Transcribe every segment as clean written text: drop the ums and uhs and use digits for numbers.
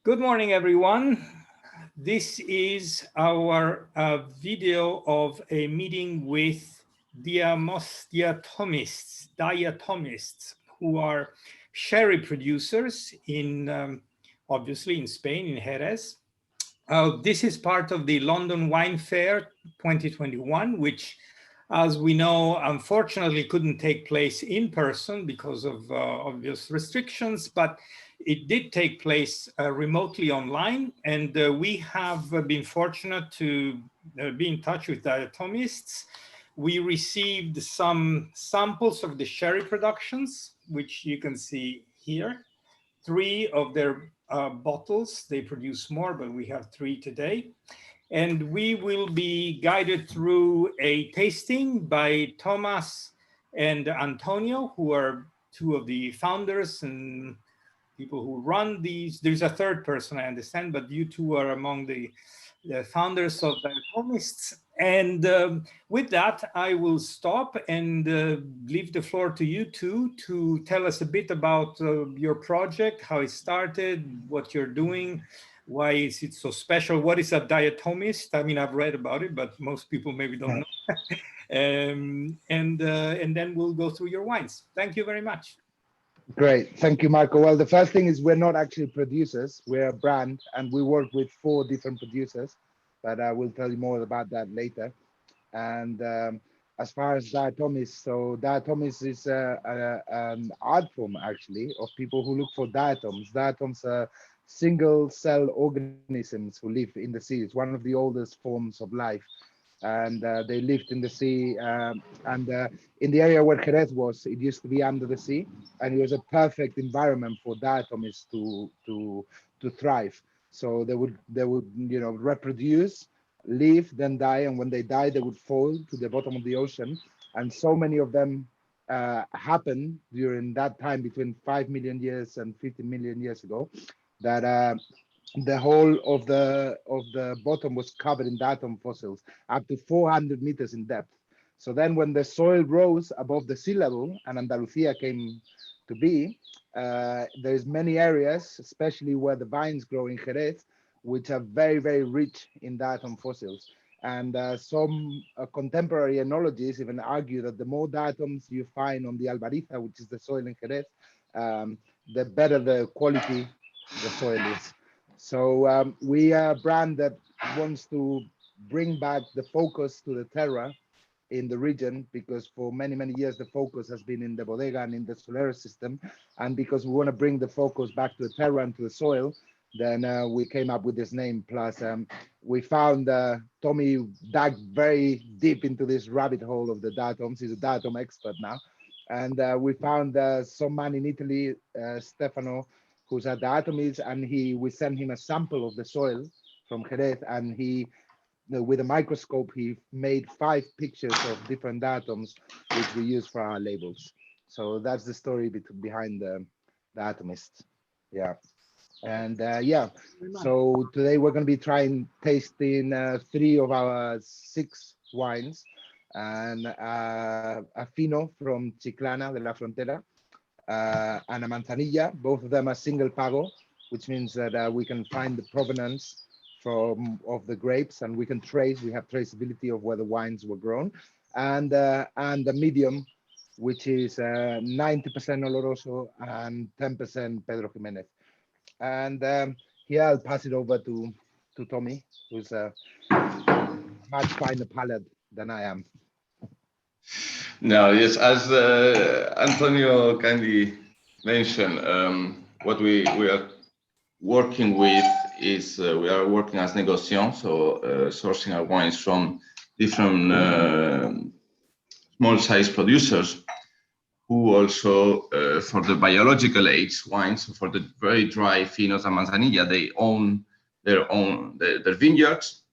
Good morning, everyone. This is our video of a meeting with diatomists, who are sherry producers in, obviously in Spain, in Jerez. This is part of the London Wine Fair 2021, which, as we know, unfortunately couldn't take place in person because of obvious restrictions, but it did take place remotely online. And we have been fortunate to be in touch with diatomists. We received some samples of the sherry productions, which you can see here. 3 of their bottles. They produce more, but we have 3 today. And we will be guided through a tasting by Thomas and Antonio, who are 2 of the founders and people who run these. There's a third person, I understand, but you 2 are among the founders of Diatomists. And with that, I will stop and leave the floor to you 2 to tell us a bit about your project, how it started, what you're doing, why is it so special, what is a diatomist? I mean, I've read about it, but most people maybe don't know. And then we'll go through your wines. Thank you very much. Great, thank you, Marco. Well, the first thing is we're not actually producers, we're a brand, and we work with 4 different producers, but I will tell you more about that later. And as far as diatomists, so diatomists is an art form actually of people who look for diatoms. Diatoms are single cell organisms who live in the sea. It's one of the oldest forms of life. And they lived in the sea, and in the area where Jerez was, it used to be under the sea, and it was a perfect environment for diatomists to thrive. So they would reproduce, live, then die, and when they die, they would fall to the bottom of the ocean. And so many of them happened during that time between 5 million years and 50 million years ago, that the whole of the bottom was covered in diatom fossils up to 400 meters in depth. So then when the soil rose above the sea level and Andalusia came to be, there's many areas, especially where the vines grow in Jerez, which are very, very rich in diatom fossils. And some contemporary enologists even argue that the more diatoms you find on the Albariza, which is the soil in Jerez, the better the quality the soil is. So we are a brand that wants to bring back the focus to the terra in the region, because for many, many years, the focus has been in the bodega and in the solar system. And because we want to bring the focus back to the terra and to the soil, then we came up with this name. Plus, we found Tommy dug very deep into this rabbit hole of the diatoms. He's a diatom expert now. And we found some man in Italy, Stefano, who's a diatomist, and we sent him a sample of the soil from Jerez, and he, with a microscope, he made 5 pictures of different diatoms, which we use for our labels. So that's the story behind the diatomists. Yeah. And yeah, so today we're going to be tasting 3 of our 6 wines, and a Fino from Chiclana de la Frontera, and a Manzanilla. Both of them are single pago, which means that we can find the provenance of the grapes, and we have traceability of where the wines were grown. And the medium, which is 90% Oloroso and 10% Pedro Jimenez. And here I'll pass it over to Tommy, who's a much finer palate than I am. No, yes, as Antonio kindly mentioned, what we are working with is we are working as negociant, so sourcing our wines from different small-size producers who also, for the biological age wines, so for the very dry Finos and Manzanilla, they own their vineyards,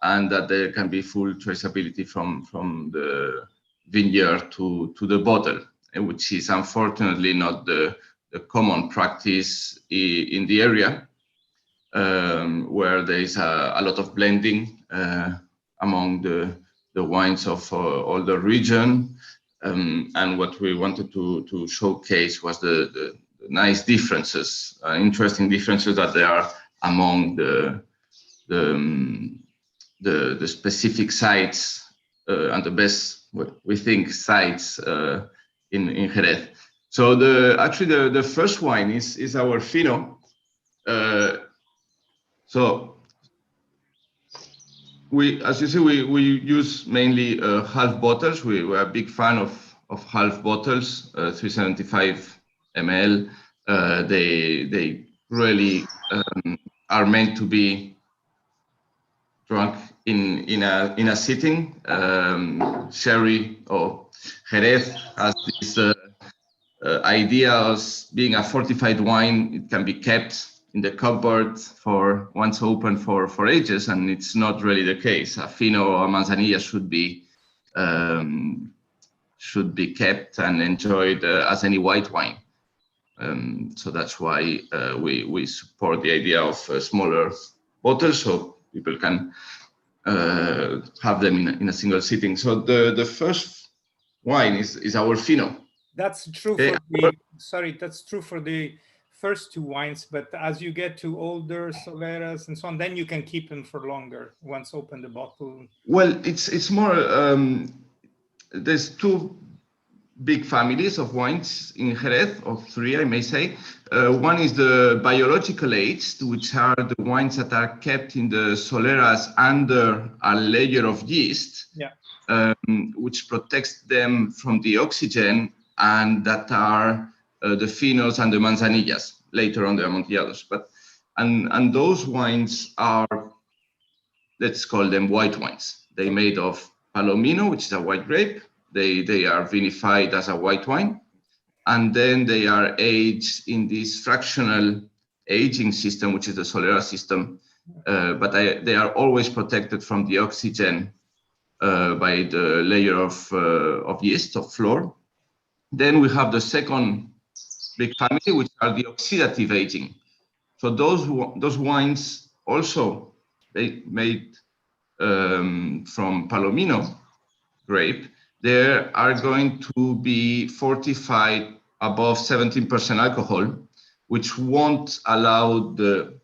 and that there can be full traceability from the vineyard to the bottle, which is unfortunately not the common practice in the area, where there is a lot of blending among the wines of all the region. And what we wanted to showcase was the nice differences, interesting differences that there are among the specific sites and the best, what we think, sites in Jerez. So actually the first wine is our Fino. So as you see, we use mainly half bottles. We're a big fan of half bottles, 375 ml. They really are meant to be drunk in a sitting. Sherry or Jerez has this idea of being a fortified wine. It can be kept in the cupboard for once open for ages, and it's not really the case. A Fino or a Manzanilla should be kept and enjoyed as any white wine. So that's why we support the idea of smaller bottles, so people can have them in a single sitting. So the first wine is our Fino. That's true for that's true for the first two wines, but as you get to older Soleras and so on, then you can keep them for longer once open the bottle. Well, it's more, there's two big families of wines in Jerez, or three, I may say. One is the biological aged, which are the wines that are kept in the Soleras under a layer of yeast, which protects them from the oxygen, and that are the Finos and the Manzanillas, later on the Amontillados. And those wines are, let's call them white wines. They're made of Palomino, which is a white grape. They are vinified as a white wine, and then they are aged in this fractional aging system, which is the Solera system. But they are always protected from the oxygen by the layer of yeast, of flor. Then we have the second big family, which are the oxidative aging. So those wines also made from Palomino grape, they are going to be fortified above 17% alcohol, which won't allow the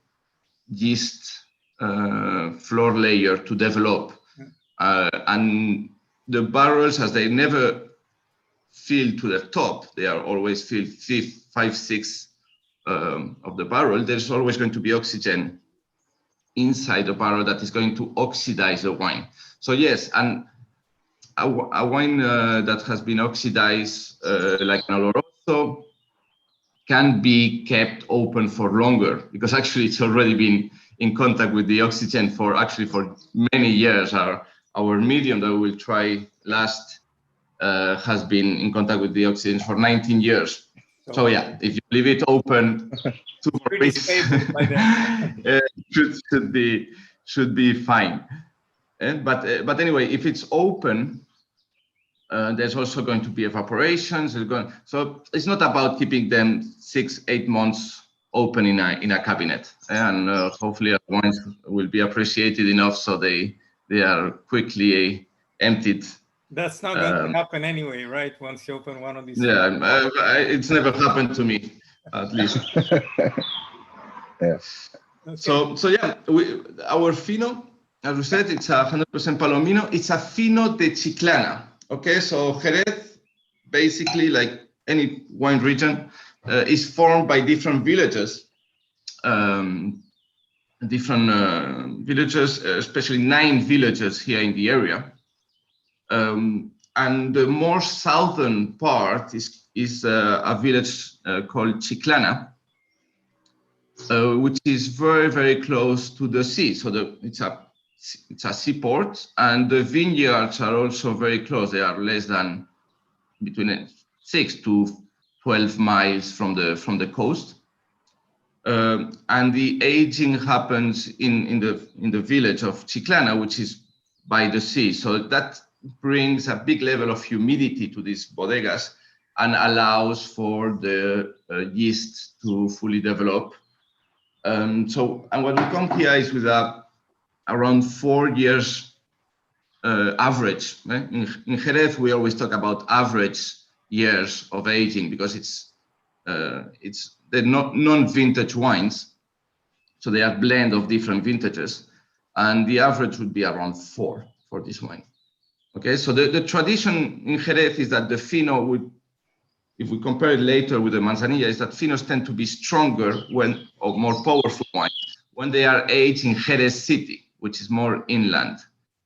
yeast floor layer to develop. And the barrels, as they never fill to the top, they are always filled 5/6 of the barrel. There's always going to be oxygen inside the barrel that is going to oxidize the wine. So yes, and a wine that has been oxidized, like an Oloroso, can be kept open for longer, because actually it's already been in contact with the oxygen for many years. Our medium that we will try last has been in contact with the oxygen for 19 years. So yeah, if you leave it open 2 more weeks, should be fine. But anyway, if it's open, there's also going to be evaporations. So it's not about keeping them 6-8 months open in a cabinet, and hopefully our wines will be appreciated enough so they are quickly emptied. That's not going to happen anyway, right? Once you open one of these. Yeah, it's never happened to me, at least. Yeah. Okay. So yeah, our Fino, as we said, it's 100% Palomino. It's a Fino de Chiclana. Okay, so Jerez, basically, like any wine region, is formed by different villages. Especially 9 villages here in the area. And the more southern part is a village called Chiclana, which is very, very close to the sea. So it's a seaport, and the vineyards are also very close. They are less than between 6 to 12 miles from the coast. And the aging happens in the village of Chiclana, which is by the sea. So that brings a big level of humidity to these bodegas and allows for the yeast to fully develop. And what we come here is with around 4 years average. Right? In Jerez, we always talk about average years of aging because it's the non-vintage wines. So they are blend of different vintages, and the average would be around 4 for this wine. Okay, so the tradition in Jerez is that the Fino would, if we compare it later with the Manzanilla, is that Finos tend to be stronger or more powerful wine when they are aged in Jerez city, which is more inland.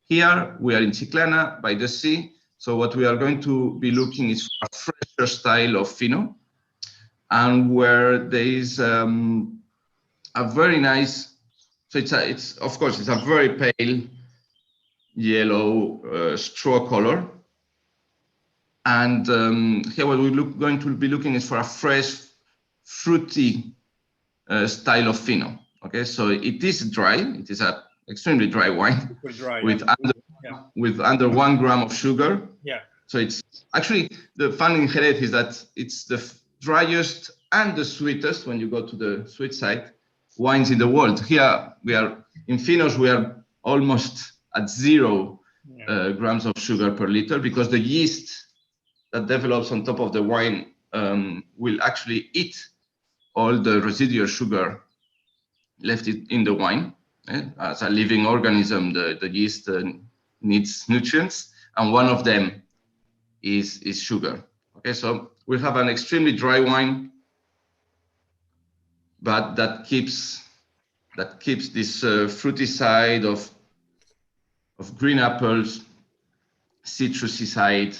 Here we are in Chiclana by the sea. So what we are going to be looking is for a fresher style of Fino, and where there is a very nice, so it's of course it's a very pale yellow straw color. And here what we're going to be looking is for a fresh, fruity style of Fino. Okay, so it is dry. It is an extremely dry wine with under 1 gram of sugar. Yeah. So it's actually, the fun in Jerez is that it's the driest and the sweetest, when you go to the sweet side, wines in the world. Here we are in Finos, we are almost at 0 grams of sugar per liter, because the yeast that develops on top of the wine will actually eat all the residual sugar left in the wine. As a living organism, the yeast needs nutrients, and one of them is sugar. Okay, so we have an extremely dry wine, but that keeps this fruity side of green apples, citrusy side,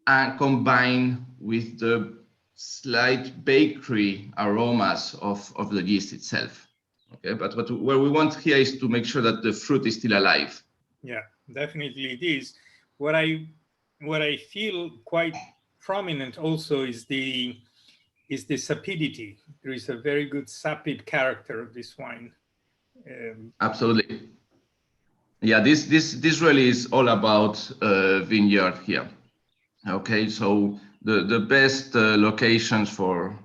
and combined with the slight bakery aromas of the yeast itself. Okay, but what we want here is to make sure that the fruit is still alive. Yeah, definitely it is. What I feel quite prominent also is the sapidity. There is a very good sapid character of this wine. Absolutely. Yeah, this really is all about vineyard here. Okay, so the best locations for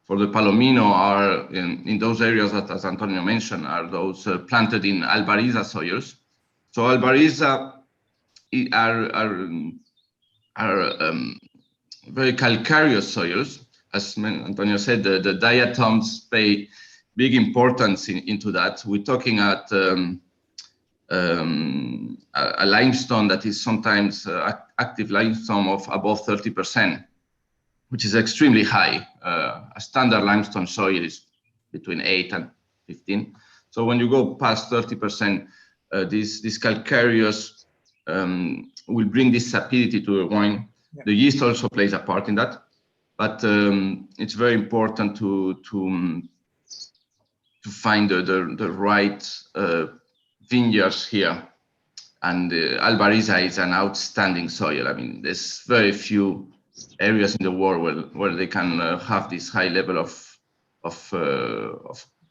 the Palomino are in those areas that, as Antonio mentioned, are those planted in Albariza soils. So Albariza are very calcareous soils. As Antonio said, the diatoms pay big importance into that. We're talking at a limestone that is sometimes active limestone of above 30%, which is extremely high. A standard limestone soil is between 8 and 15. So when you go past 30%, this calcareous will bring this sapidity to the wine. Yeah. The yeast also plays a part in that, but it's very important to find the right vineyards here. And Albariza is an outstanding soil. I mean, there's very few areas in the world where they can have this high level of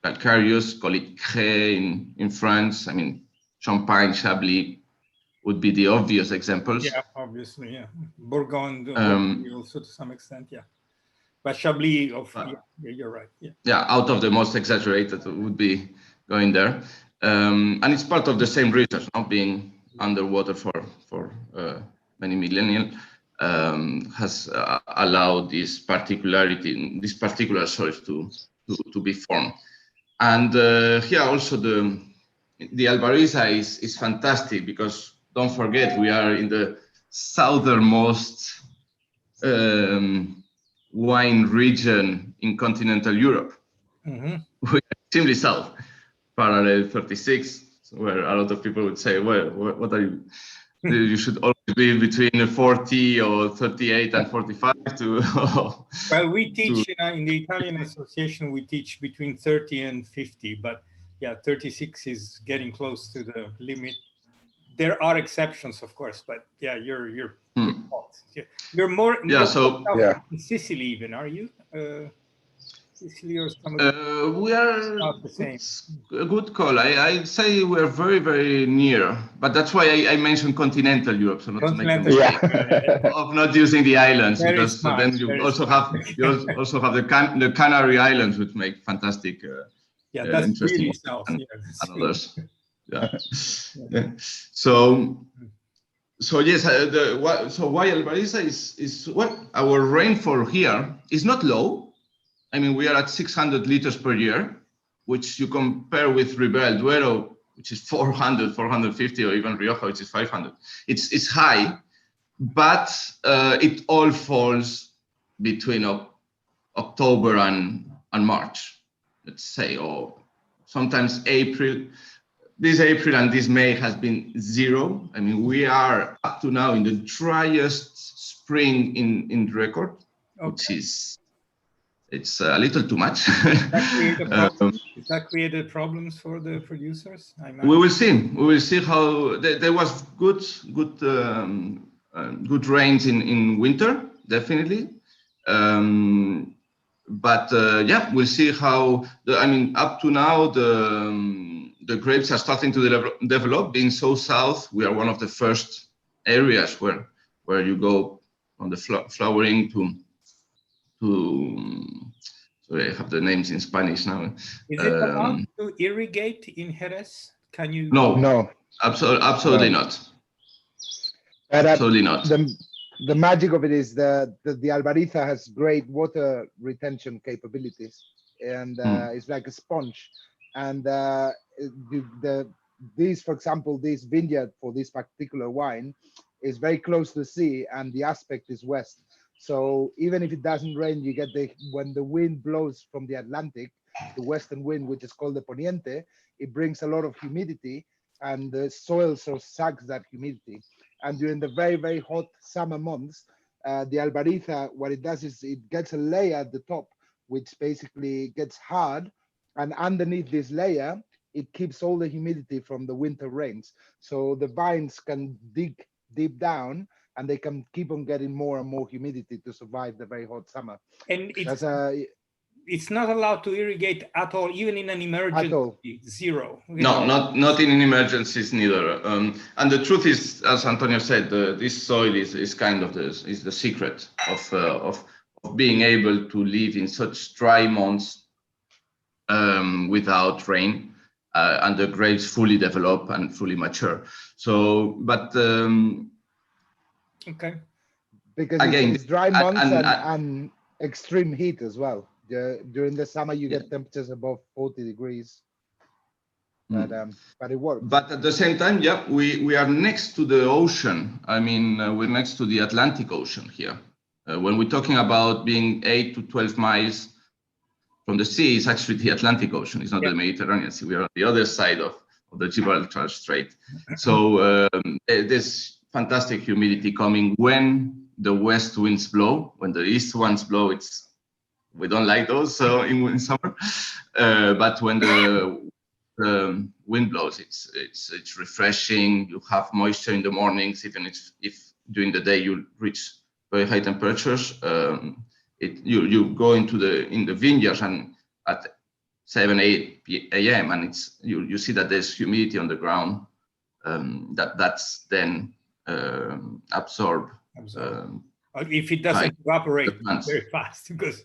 calcareous, call it cray in France. I mean, Champagne, Chablis would be the obvious examples. Yeah, obviously, yeah. Bourgogne also to some extent, yeah. But Chablis, yeah, you're right. Yeah. Yeah, out of the most exaggerated would be going there. And it's part of the same research, not being underwater for many millennia, has allowed this particularity, this particular soils to be formed. And here also the Albariza is fantastic, because don't forget, we are in the southernmost wine region in continental Europe. Mm-hmm. We are extremely south, parallel 36, where a lot of people would say, well, what are you? You should always be between 40 or 38 and 45 to... Well, we teach in the Italian Association, we teach between 30 and 50, but yeah, 36 is getting close to the limit. There are exceptions, of course, but yeah, you're more in Sicily even, are you? Sicily or something? We are not the same. A good call. I'd say we're very, very near, but that's why I mentioned continental Europe, so not to make a mistake of not using the islands, very because smart, then you also have the Canary Islands, which make fantastic, that's interesting really south. and others. Yeah. So yes, so why Albariza is what our rainfall here is not low. I mean, we are at 600 liters per year, which you compare with Ribera del Duero, which is 400, 450, or even Rioja, which is 500. It's high, but it all falls between October and March, let's say, or sometimes April. This April and this May has been zero. I mean, we are up to now in the driest spring in record, which is, it's a little too much. Does that create problems for the producers? We will see. We will see how there was good rains in winter, definitely. But yeah, we'll see how up to now the grapes are starting to develop. Being so south, we are one of the first areas where you go on the flowering to sorry, I have the names in Spanish now. Is it allowed to irrigate in Jerez? Can you? No, absolutely not. Absolutely not. The magic of it is the Albariza has great water retention capabilities, and it's like a sponge. And these, for example, this vineyard for this particular wine is very close to the sea, and the aspect is west. So even if it doesn't rain, you get when the wind blows from the Atlantic, the western wind, which is called the poniente, it brings a lot of humidity, and the soil so sucks that humidity. And during the very, very hot summer months, the Albariza, what it does is it gets a layer at the top, which basically gets hard. And underneath this layer, it keeps all the humidity from the winter rains. So the vines can dig deep down, and they can keep on getting more and more humidity to survive the very hot summer. And it's not allowed to irrigate at all, even in an emergency. Zero. No, not in emergencies neither. And the truth is, as Antonio said, this soil is kind of the secret of being able to live in such dry months without rain, and the grapes fully develop and fully mature. So, but okay, because again, it's dry months and extreme heat as well. During the summer, you get temperatures above 40 degrees, but it works. But at the same time, yeah, we are next to the ocean. I mean, we're next to the Atlantic Ocean here. When we're talking about being 8 to 12 miles from the sea, it's actually the Atlantic Ocean. It's not the Mediterranean Sea. We are on the other side of the Gibraltar Strait. So there's fantastic humidity coming when the west winds blow. When the east winds blow, we don't like those in summer. But when the wind blows, it's refreshing. You have moisture in the mornings, even if during the day you reach very high temperatures. You go into the vineyards and at 7, 8 a.m. and you see that there's humidity on the ground. That's then absorbed. If it doesn't evaporate very fast, because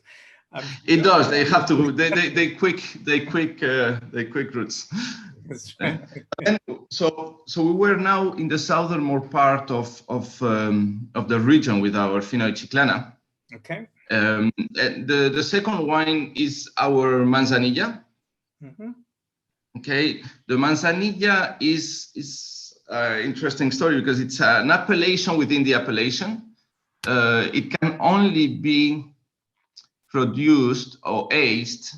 it does. They have to. They quick roots. And so we were now in the southernmost part of the region with our Fino di Chiclana. Okay. The second wine is our Manzanilla. Mm-hmm. Okay, the Manzanilla is an interesting story because it's an appellation within the appellation. It can only be produced or aged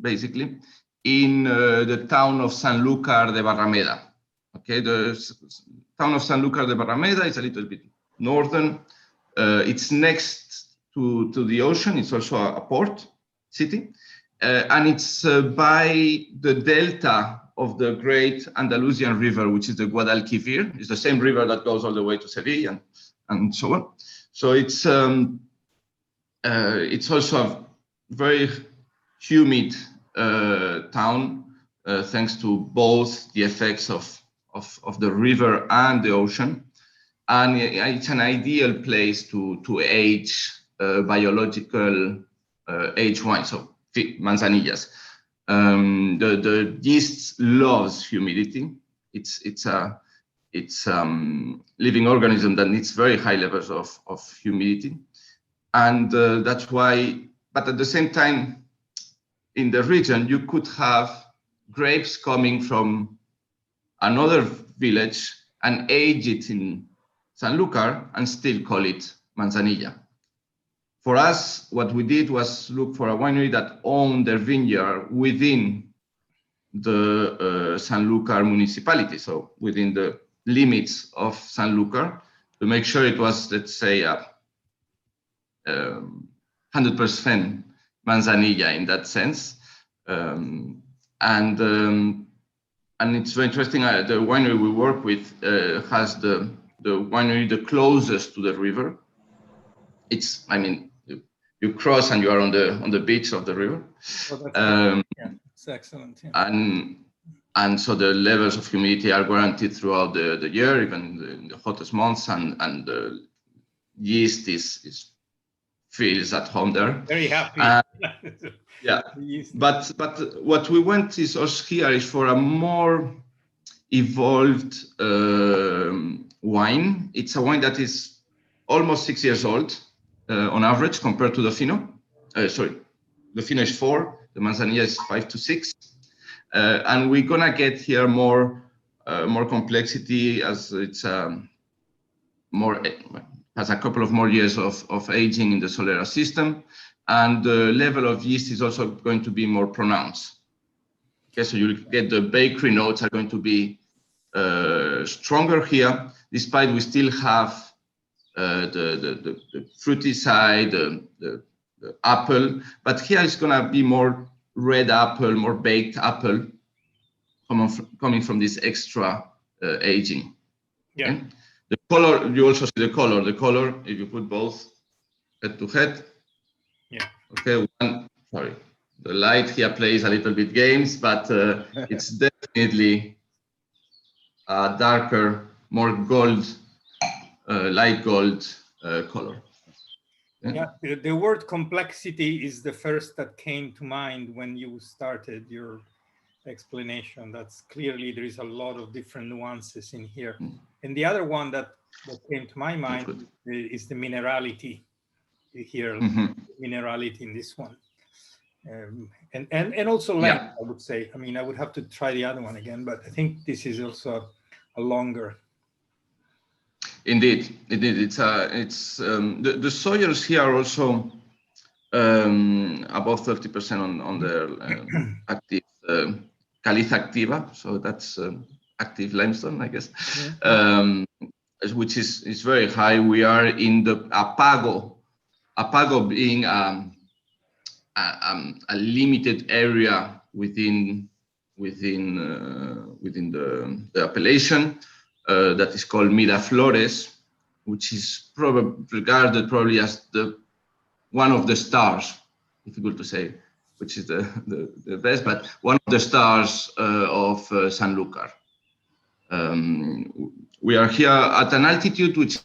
basically in the town of Sanlúcar de Barrameda. Okay, the town of Sanlúcar de Barrameda is a little bit northern. It's next to the ocean. It's also a port city, and it's by the delta of the great Andalusian river, which is the Guadalquivir. It's the same river that goes all the way to Seville and so on. So it's also a very humid town, thanks to both the effects of the river and the ocean. And it's an ideal place to age biological aged wine, so manzanillas. The yeast loves humidity. It's a living organism that needs very high levels of humidity. And that's why, but at the same time, in the region, you could have grapes coming from another village and age it in Sanlúcar and still call it Manzanilla. For us, what we did was look for a winery that owned their vineyard within the Sanlúcar municipality, so within the limits of Sanlúcar, to make sure it was, let's say, 100% Manzanilla in that sense. And it's very interesting. The winery we work with has the winery the closest to the river. It's, I mean, you cross and you are on the beach of the river. Oh, yeah, it's excellent. Yeah. And so the levels of humidity are guaranteed throughout the year, even in the hottest months, and the yeast feels at home there. Very happy. Yeah, but what we want is also here is for a more evolved wine. It's a wine that is almost 6 years old on average compared to the Fino. The Fino is 4, the Manzanilla is 5 to 6, and we're gonna get here more complexity as it's has a couple of more years of aging in the Solera system, and the level of yeast is also going to be more pronounced. Okay, so you'll get the bakery notes are going to be stronger here, despite we still have the fruity side, the apple, but here it's going to be more red apple, more baked apple, coming from this extra aging. Yeah. Okay? The color, you also see the color. The color, if you put both head to head. Yeah. Okay. Sorry, the light here plays a little bit games, but it's definitely a darker, more gold, light gold color. Yeah, the word complexity is the first that came to mind when you started your explanation. That's clearly there is a lot of different nuances in here. And the other one that came to my mind is the minerality here, minerality in this one. And also length, I would say. I mean, I would have to try the other one again, but I think this is also a longer. Indeed. It's the soils here are also above 30% on the active caliza activa, so that's active limestone, I guess, which is very high. We are in the Apago being a limited area within the appellation that is called Miraflores, which is regarded probably as one of the stars, difficult to say which is the best, but one of the stars of Sanlúcar. We are here at an altitude which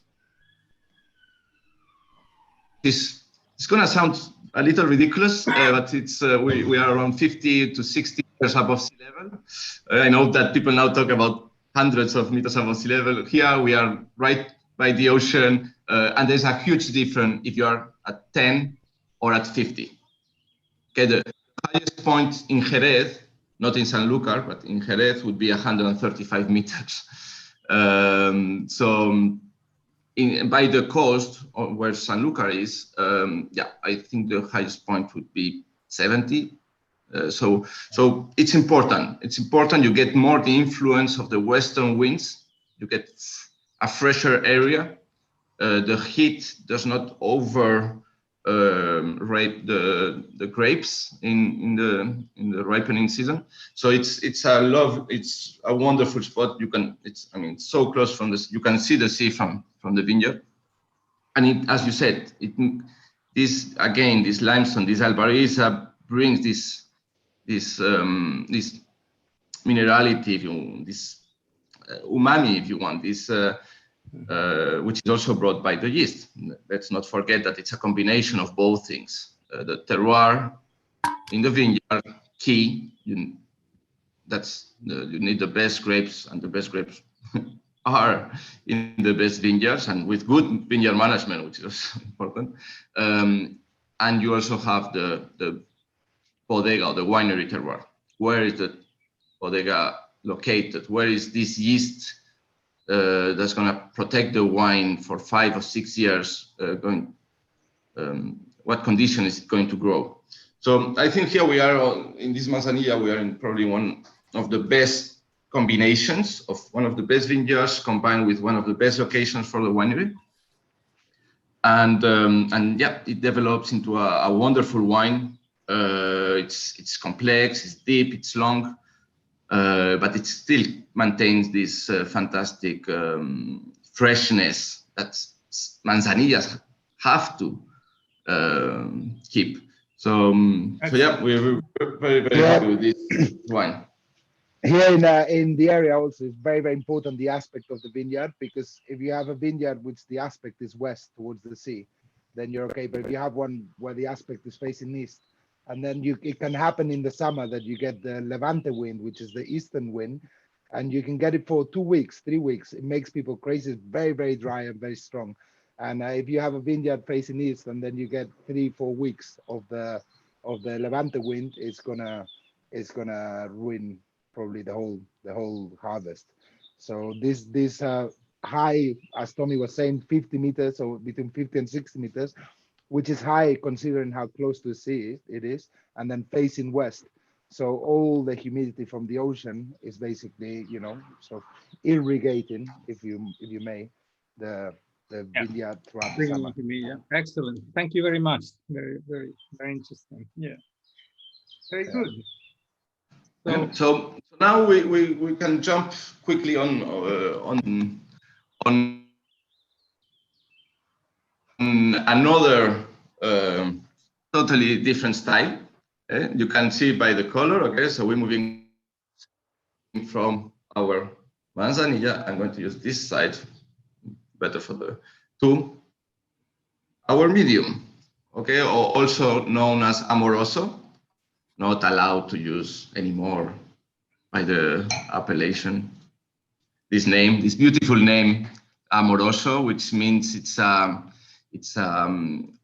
is, it's going to sound a little ridiculous, but it's we are around 50 to 60 meters above sea level. I know that people now talk about hundreds of meters above sea level. Here we are right by the ocean, and there's a huge difference if you are at 10 or at 50. Okay, the highest point in Jerez, not in Sanlúcar, but in Jerez would be 135 meters. So by the coast where Sanlúcar is, I think the highest point would be 70. So it's important. It's important you get more the influence of the western winds. You get a fresher area. The heat does not overrate the grapes in the ripening season. So it's a wonderful spot. It's so close from this. You can see the sea from the vineyard, and as you said, this limestone, this albariza brings this minerality, this umami, if you want, this which is also brought by the yeast. Let's not forget that it's a combination of both things. The terroir in the vineyard, key. You need the best grapes, and the best grapes are in the best vineyards and with good vineyard management, which is also important. And you also have bodega or the winery terroir. Where is the bodega located? Where is this yeast that's going to protect the wine for 5 or 6 years what condition is it going to grow? So I think here we are in this Manzanilla, we are in probably one of the best combinations of one of the best vineyards combined with one of the best locations for the winery. And yeah, it develops into a wonderful wine. It's complex, it's deep, it's long, but it still maintains this fantastic freshness that Manzanillas have to keep. So yeah, we're very happy with this wine. Here in the area also, it's very important the aspect of the vineyard, because if you have a vineyard which the aspect is west towards the sea, then you're okay. But if you have one where the aspect is facing east, and then it can happen in the summer that you get the Levante wind, which is the eastern wind, and you can get it for 2 weeks, 3 weeks. It makes people crazy. It's very dry and very strong. And if you have a vineyard facing east, and then you get 3-4 weeks of the Levante wind, it's gonna ruin probably the whole harvest. So this high, as Tommy was saying, 50 meters, or between 50 and 60 meters, which is high considering how close to the sea it is, and then facing west. So all the humidity from the ocean is basically, sort of irrigating, if you may, the vineyard throughout the summer. Excellent. Thank you very much. Very interesting. Yeah. Very good. So now we can jump quickly on another totally different style. You can see by the color. Okay, so we're moving from our Manzanilla. I'm going to use this side, better for the to our medium. Okay, or also known as Amoroso. Not allowed to use anymore by the appellation. This name, this beautiful name, Amoroso, which means it's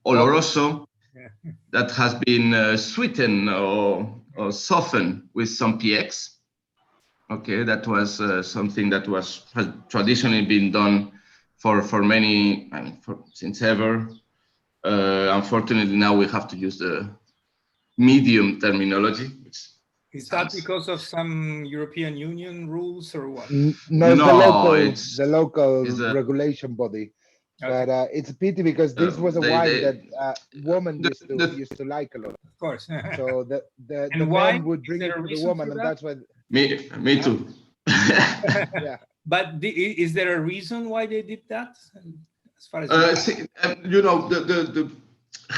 oloroso that has been sweetened or softened with some PX. Okay, that was something that has traditionally been done for many, since ever. Unfortunately, now we have to use the medium terminology. Is that because of some European Union rules or what? No, it's the local regulation body. Okay. But it's a pity, because this was a wine that women used to like a lot. Of course. So the why? men would bring it to the woman, and that's why. Me too. Yeah. But is there a reason why they did that? As far as the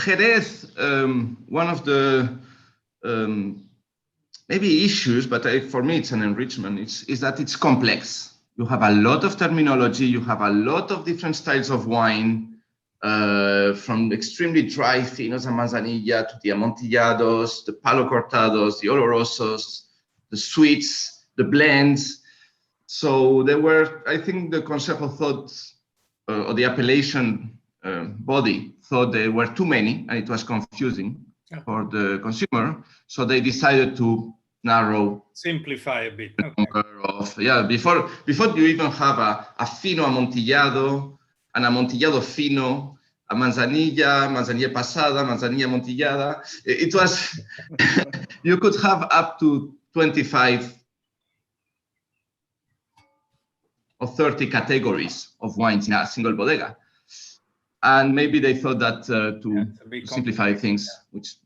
Jerez, one of the maybe issues, but for me it's an enrichment, is that it's complex. You have a lot of terminology, you have a lot of different styles of wine, from extremely dry finos and manzanilla to the amontillados, the palo cortados, the olorosos, the sweets, the blends. So there were, I think the Consejo thought, or the appellation body thought there were too many and it was confusing for the consumer. So they decided to simplify a bit. Before you even have a fino amontillado, an amontillado fino, a manzanilla pasada, manzanilla amontillada. It was, you could have up to 25 or 30 categories of wines in a single bodega. And maybe they thought that to simplify things, which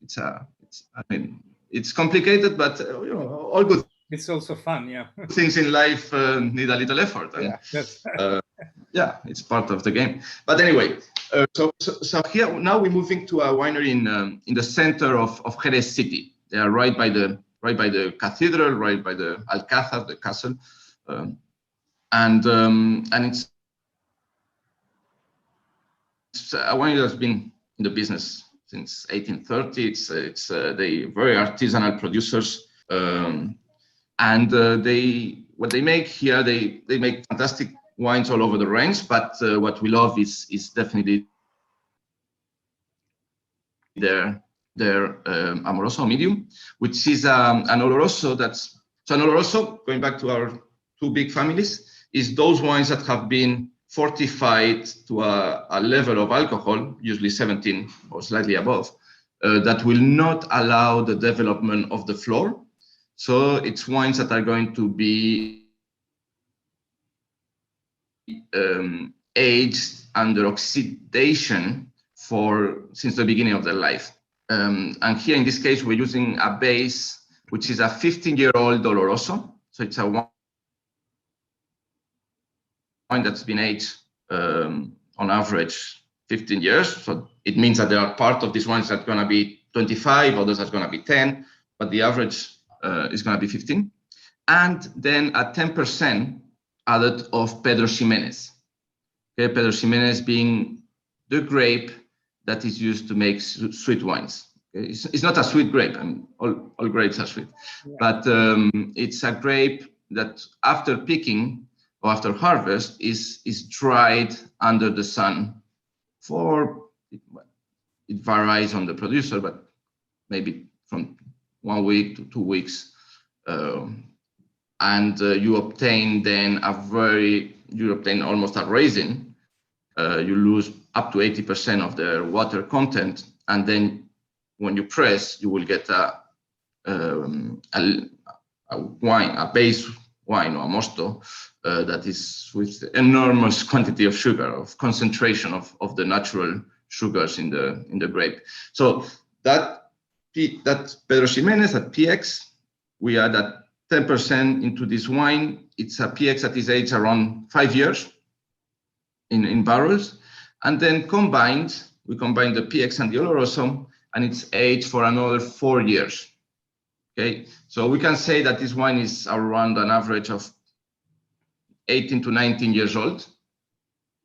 it's complicated, but all good. It's also fun, yeah. Things in life need a little effort. And, it's part of the game. But anyway, so here now we're moving to a winery in the center of Jerez city. They are right by the cathedral, right by the Alcázar, the castle, and it's a winery that's been in the business since 1830. It's they very artisanal producers, and what they make here, they make fantastic wines all over the range. But what we love is definitely their their Amoroso medium, which is an Oloroso that's, so an Oloroso, going back to our two big families, is those wines that have been fortified to a level of alcohol, usually 17 or slightly above, that will not allow the development of the flor. So it's wines that are going to be aged under oxidation since the beginning of their life. And here in this case, we're using a base, which is a 15-year-old Oloroso. So it's a wine that's been aged on average 15 years. So it means that there are part of these wines that are going to be 25, others are going to be 10, but the average is going to be 15. And then a 10% added of Pedro Ximénez. Okay, Pedro Ximénez being the grape that is used to make sweet wines. Okay? It's not a sweet grape, I mean, all grapes are sweet, yeah. But it's a grape that after picking or after harvest is dried under the sun for, it varies on the producer, but maybe from 1 week to 2 weeks. And you obtain then almost a raisin. You lose up to 80% of the water content, and then when you press, you will get a wine, a base wine or a mosto that is with enormous quantity of sugar, of concentration of the natural sugars in the grape. So that Pedro Ximénez, that PX, we add that 10% into this wine. It's a PX that is aged around 5 years in barrels, and then we combine the PX and the Oloroso, and it's aged for another 4 years. Okay, so we can say that this wine is around an average of 18 to 19 years old.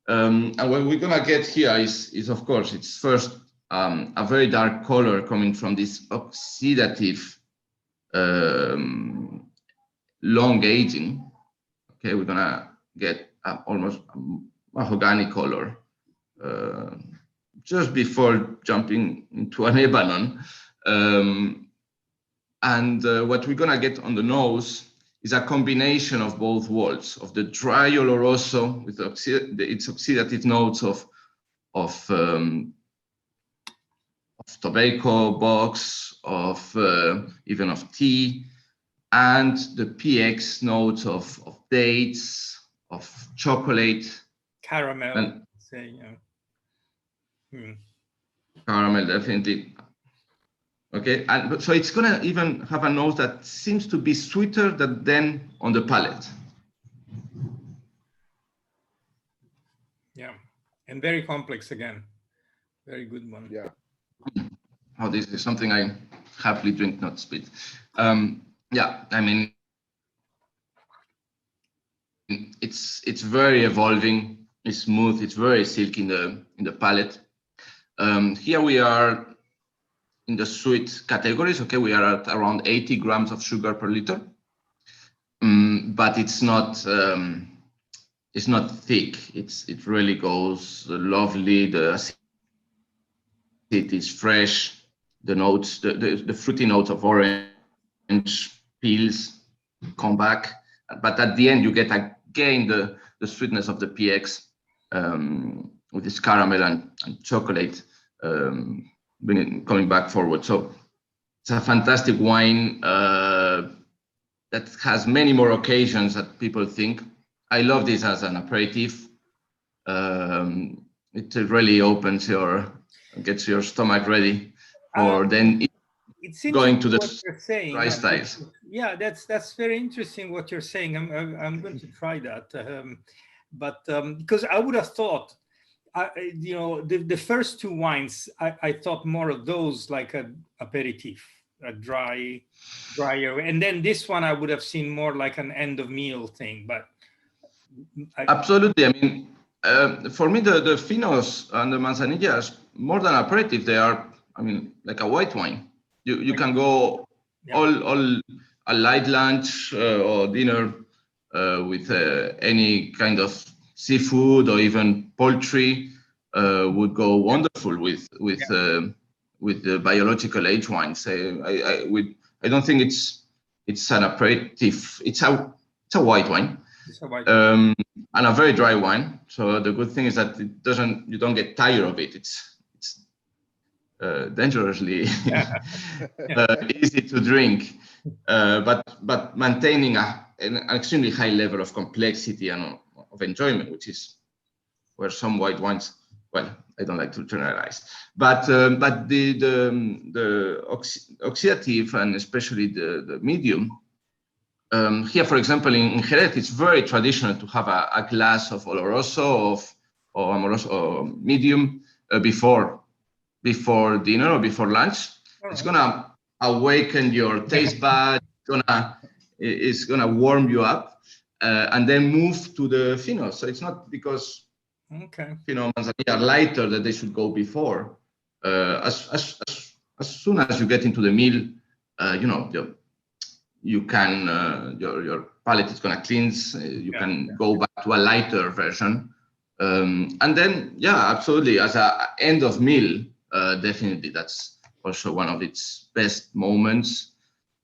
And what we're gonna get here is of course, it's first a very dark color coming from this oxidative long aging. Okay, we're gonna get almost mahogany color just before jumping into a Lebanon. And what we're gonna get on the nose is a combination of both worlds, of the dry Oloroso with its oxidative notes of tobacco, box, of even of tea, and the PX notes of dates, of chocolate, caramel, and say, caramel, definitely. Okay, and so it's gonna even have a nose that seems to be sweeter than on the palate. Yeah, and very complex again. Very good one. Yeah. Oh, this is something I happily drink, not spit. Yeah, I mean, it's very evolving. It's smooth. It's very silky in the palate. Here we are in the sweet categories. Okay, we are at around 80 grams of sugar per liter, but it's not thick. It really goes lovely. The acidity is fresh. The notes, the fruity notes of orange peels come back, but at the end you get again the sweetness of the PX with this caramel and chocolate coming back forward. So it's a fantastic wine that has many more occasions that people think. I love this as an aperitif. It really gets your stomach ready for then going to the dry styles. Yeah, that's very interesting what you're saying. I'm going to try that. But because I would have thought, the first two wines, I thought more of those like an aperitif, a drier, and then this one I would have seen more like an end of meal thing. But absolutely, I mean, for me the Finos and the Manzanillas, more than aperitif, they are, I mean, like a white wine. You can go all a light lunch or dinner with any kind of seafood or even poultry would go wonderful with with the biological age wines. I don't think it's an aperitif. It's a white wine. It's a white And a very dry wine. So the good thing is that you don't get tired of it. It's dangerously easy to drink, but maintaining an extremely high level of complexity and of enjoyment, which is where some white wines. Well, I don't like to generalize, but the oxidative and especially the medium. Here, for example, in Jerez, it's very traditional to have a glass of Oloroso or Amoroso or medium before dinner or before lunch. It's gonna awaken your taste bud. It's gonna warm you up, and then move to the Finos. So it's not because Fino Manzanilla are lighter that they should go before. As soon as you get into the meal, you can your palate is gonna cleanse. You can go back to a lighter version, and then absolutely as a end of meal, definitely that's also one of its best moments.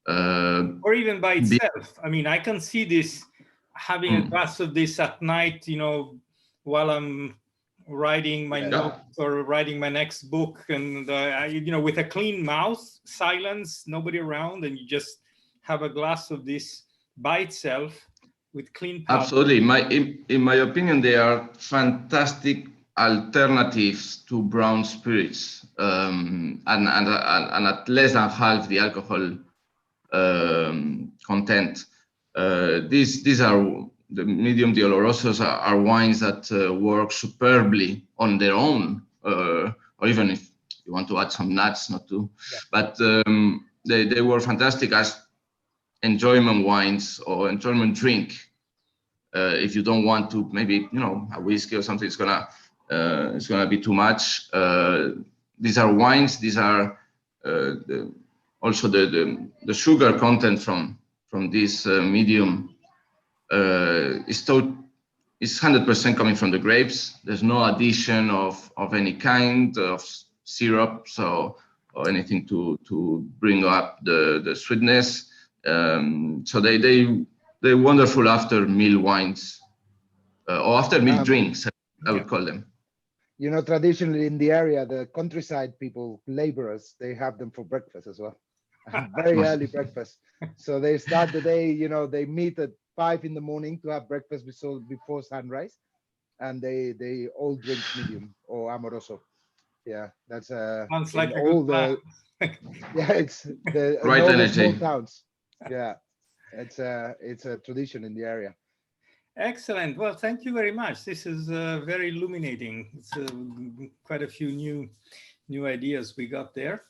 Or even by itself. I mean, I can see this having a glass of this at night, while I'm writing my notes or writing my next book, and with a clean mouth, silence, nobody around, and you just have a glass of this by itself with clean palate. Absolutely. In my opinion, they are fantastic alternatives to brown spirits, and at less than half the alcohol content. These are the medium de Olorosos are wines that work superbly on their own, or even if you want to add some nuts, not to, but they were fantastic as enjoyment wines or enjoyment drink. If you don't want to, maybe a whiskey or something, it's gonna be too much. These are wines. These are also the sugar content from this medium is 100% coming from the grapes. There's no addition of any kind of syrup, or anything to bring up the sweetness. So they're wonderful after meal wines, or after meal drinks, I would call them. Traditionally in the area, the countryside people, laborers, they have them for breakfast as well. Very early breakfast. So they start the day, they meet at 5 in the morning to have breakfast before sunrise, and they all drink medium or amoroso. Yeah, that's sounds like a good plan. it's the right energy. Small towns. Yeah, it's a tradition in the area. Excellent. Well, thank you very much. This is very illuminating. It's quite a few new ideas we got there.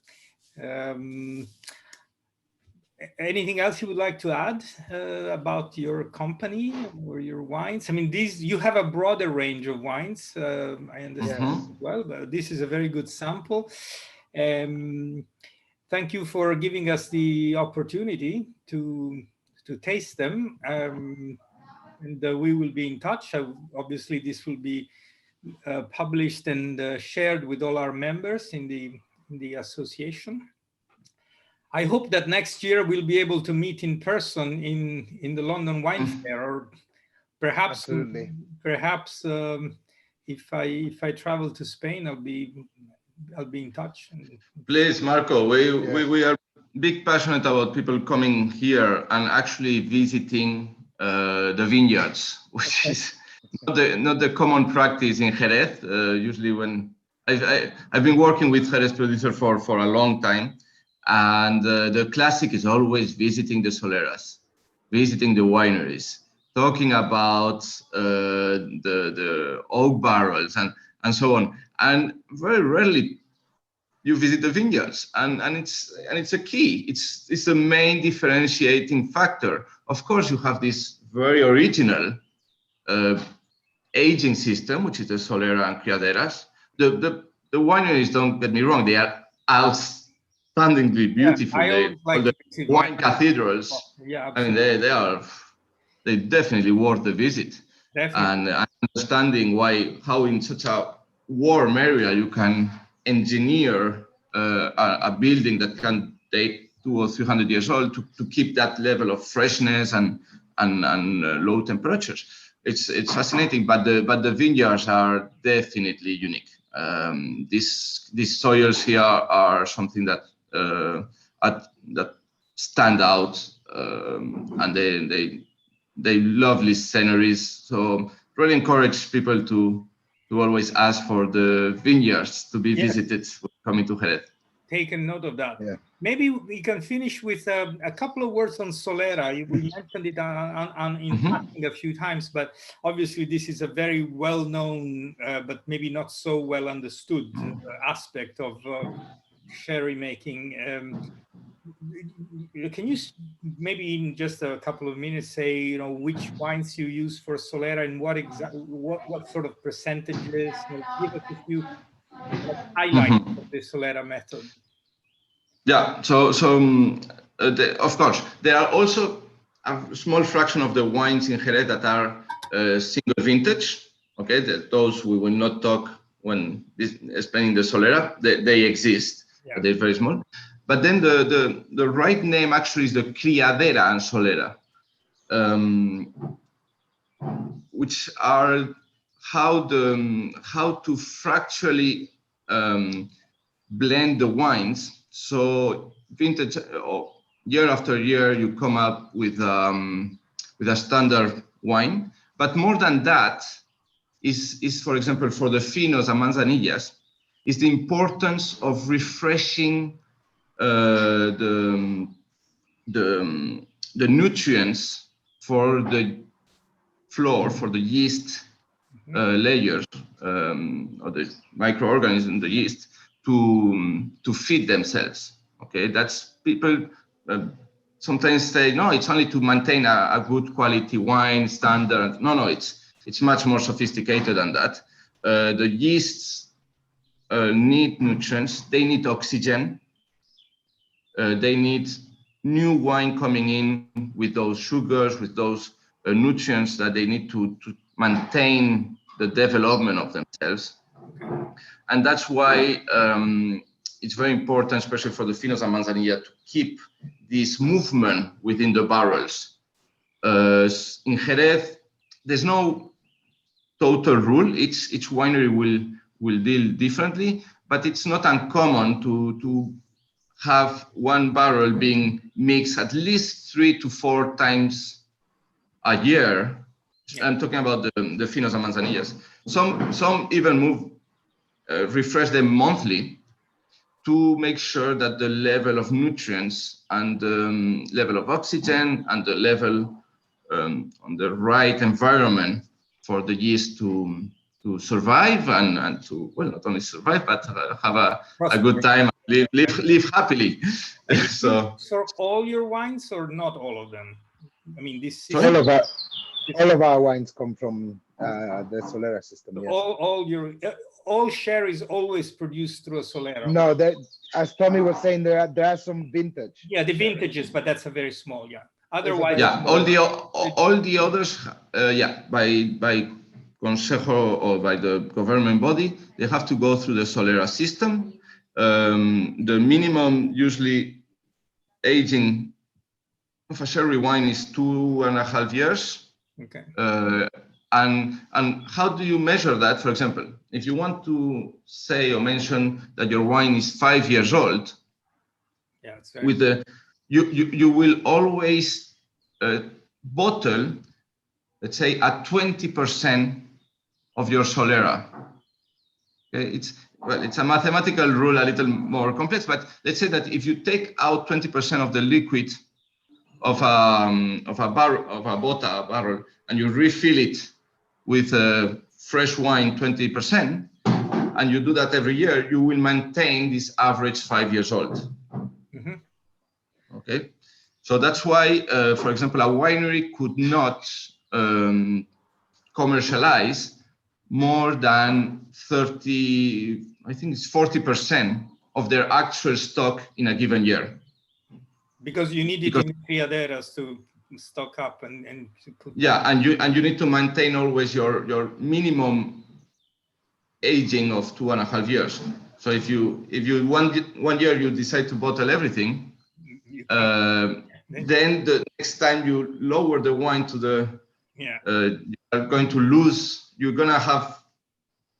Anything else you would like to add about your company or your wines? I mean, you have a broader range of wines, I understand as well, but this is a very good sample. Thank you for giving us the opportunity to taste them. And we will be in touch. Obviously, this will be published and shared with all our members in the association. I hope that next year we'll be able to meet in person in the London Wine Fair, or perhaps if I travel to Spain, I'll be in touch. Please, Marco, we are big passionate about people coming here and actually visiting the vineyards, which is not the common practice in Jerez. Usually, when I've been working with Jerez producers for a long time. And the classic is always visiting the soleras, visiting the wineries, talking about the oak barrels and so on. And very rarely you visit the vineyards, and it's a key. It's the main differentiating factor. Of course, you have this very original aging system, which is the solera and criaderas. The wineries, don't get me wrong, they are outstandingly beautiful. The wine cathedrals. Yeah, I mean, they definitely worth the visit. Definitely. And understanding how in such a warm area you can engineer a building that can date 200 or 300 years old to keep that level of freshness and low temperatures. It's fascinating, but the vineyards are definitely unique. These soils here are something that stand out, and they lovely sceneries. So really encourage people to always ask for the vineyards to be visited coming to Jerez. Taken note of that. Yeah. Maybe we can finish with a couple of words on Solera. We mentioned it in passing a few times, but obviously this is a very well-known, but maybe not so well understood aspect of sherry making. Can you maybe in just a couple of minutes say, which wines you use for Solera and what sort of percentages? Give us a few highlights of the Solera method. Yeah, so of course, there are also a small fraction of the wines in Jerez that are single vintage. Okay, those we will not talk when explaining the Solera. They exist, but they're very small. But then the right name actually is the Criadera and Solera, which are how to fractionally blend the wines. So vintage, year after year, you come up with a standard wine. But more than that, is for example for the finos and manzanillas, is the importance of refreshing the nutrients for the floor, for the yeast layers, or the microorganisms in the yeast, to feed themselves. Okay, that's people sometimes say, no, it's only to maintain a good quality wine standard. No, it's much more sophisticated than that. The yeasts need nutrients, they need oxygen, they need new wine coming in with those sugars, with those nutrients that they need to maintain the development of themselves. And that's why it's very important, especially for the finos and manzanilla, to keep this movement within the barrels. In Jerez, there's no total rule. Each winery will deal differently, but it's not uncommon to have one barrel being mixed at least 3 to 4 times a year. I'm talking about the finos and manzanillas. Some even refresh them monthly to make sure that the level of nutrients and the level of oxygen and the level on the right environment for the yeast to survive and to, well, not only survive, but have a good time, live happily. So all your wines or not all of them? I mean, this is all of our wines come from the Solera system. Yes. All sherry is always produced through a Solera. No, as Tommy was saying, there are some vintage. Yeah, the vintages, but that's a very small. Yeah. Otherwise, all the others, by Consejo or by the government body, they have to go through the Solera system. The minimum usually aging of a sherry wine is 2.5 years. Okay. And how do you measure that? For example, if you want to say or mention that your wine is 5 years old, you will always bottle, let's say, at 20% of your Solera. Okay, it's a mathematical rule, a little more complex, but let's say that if you take out 20% of the liquid of a barrel, and you refill it with fresh wine 20%, and you do that every year, you will maintain this average 5 years old. Okay, so that's why, for example, a winery could not commercialize more than 30, I think it's 40% of their actual stock in a given year. Because you need it in criaderas to stock up and to put. Yeah, and you need to maintain always your minimum aging of 2.5 years. So if you one year you decide to bottle everything, then the next time you lower the wine to the, you are going to lose. You're gonna have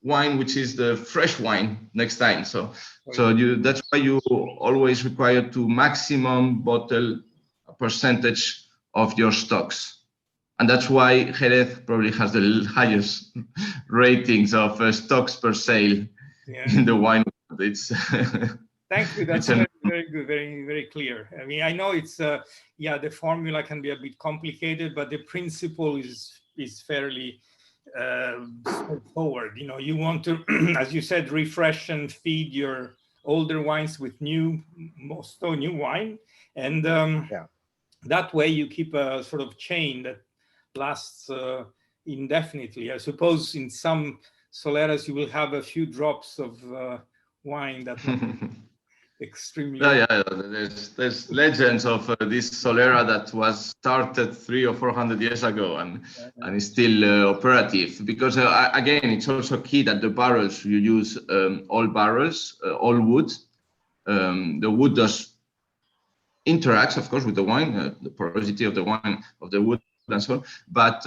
wine which is the fresh wine next time. So that's why you always require to maximum bottle a percentage of your stocks. And that's why Jerez probably has the highest ratings of stocks per sale in the wine world. It's thank you. That's very good, very clear. I mean, I know it's yeah, the formula can be a bit complicated, but the principle is fairly straightforward. You know, you want to, as you said, refresh and feed your older wines with new wine, and that way you keep a sort of chain that lasts indefinitely. I suppose in some Soleras you will have a few drops of wine that extremely. There's legends of this Solera that was started 300 or 400 years ago and is still operative, because again it's also key that the barrels you use all barrels, all wood. The wood does interacts, of course, with the wine, the porosity of the wine, of the wood, and so on. But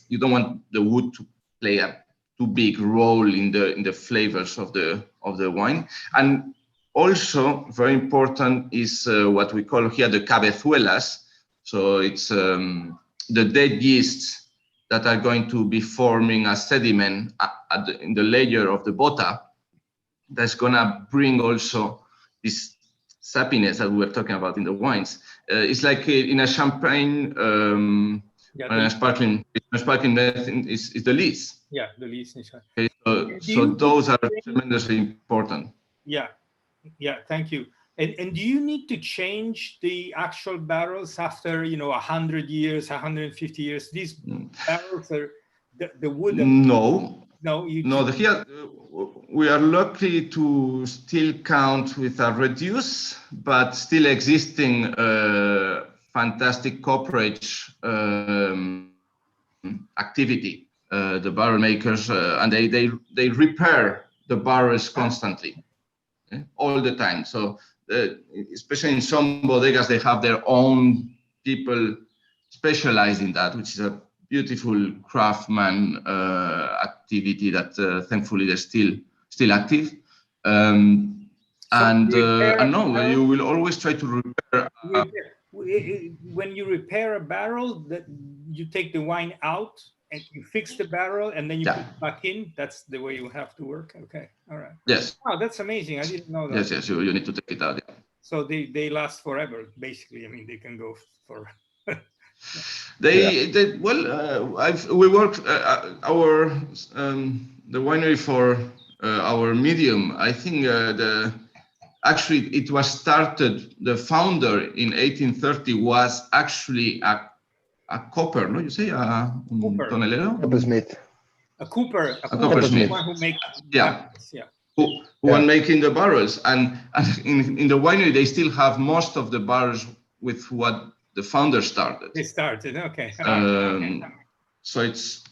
you don't want the wood to play a too big role in the flavors of the wine. And also very important is what we call here the cabezuelas. So it's the dead yeasts that are going to be forming a sediment in the layer of the bota. That's gonna bring also this sappiness that we were talking about in the wines. It's like in a champagne, a sparkling is the lees. Yeah, the lees. Okay, so those are tremendously important. Yeah, thank you. And do you need to change the actual barrels after 100 years, 150 years? These barrels are the wood. Here we are lucky to still count with a reduce, but still existing fantastic cooperage activity. The barrel makers and they repair the barrels constantly, all the time. So especially in some bodegas, they have their own people specialized in that, which is a beautiful craftsman activity that thankfully they're still active. And no, you will always try to repair. When you repair a barrel, that you take the wine out and you fix the barrel and then you put it back in. That's the way you have to work. Okay, all right. Yes. Wow, that's amazing. I didn't know that. Yes. You need to take it out. Yeah. So they last forever, basically. I mean, they can go for. We work our the winery for our medium. I think actually it was started. The founder in 1830 was actually a copper. No, you say a tonelero? Coppersmith. A cooper. A coppersmith. One who makes Who are making the barrels, and in the winery they still have most of the barrels with what the founder started. They started, okay. So it's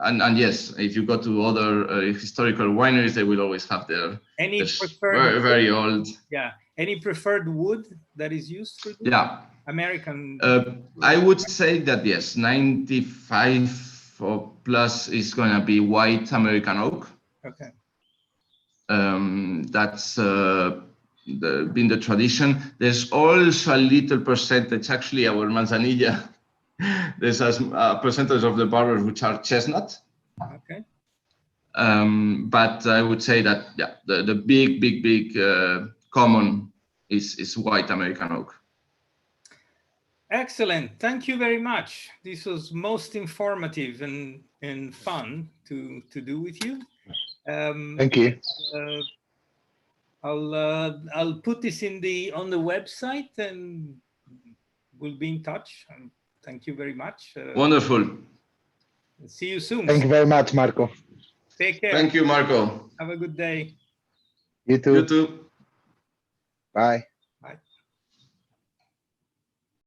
and yes, if you go to other historical wineries, they will always have their very old. Yeah. Any preferred wood that is used for this? Yeah. American. I would say that yes, 95 or plus is going to be white American oak. Okay. That's been the tradition. There's also a little percentage, actually our Manzanilla, there's a percentage of the barrels which are chestnut. Okay. But I would say that the big common is white American oak. Excellent. Thank you very much. This was most informative and fun to do with you. Thank you. I'll put this on the website and we'll be in touch. Thank you very much. Wonderful. See you soon. Thank you very much, Marco. Take care. Thank you, Marco. Have a good day. You too. You too. Bye.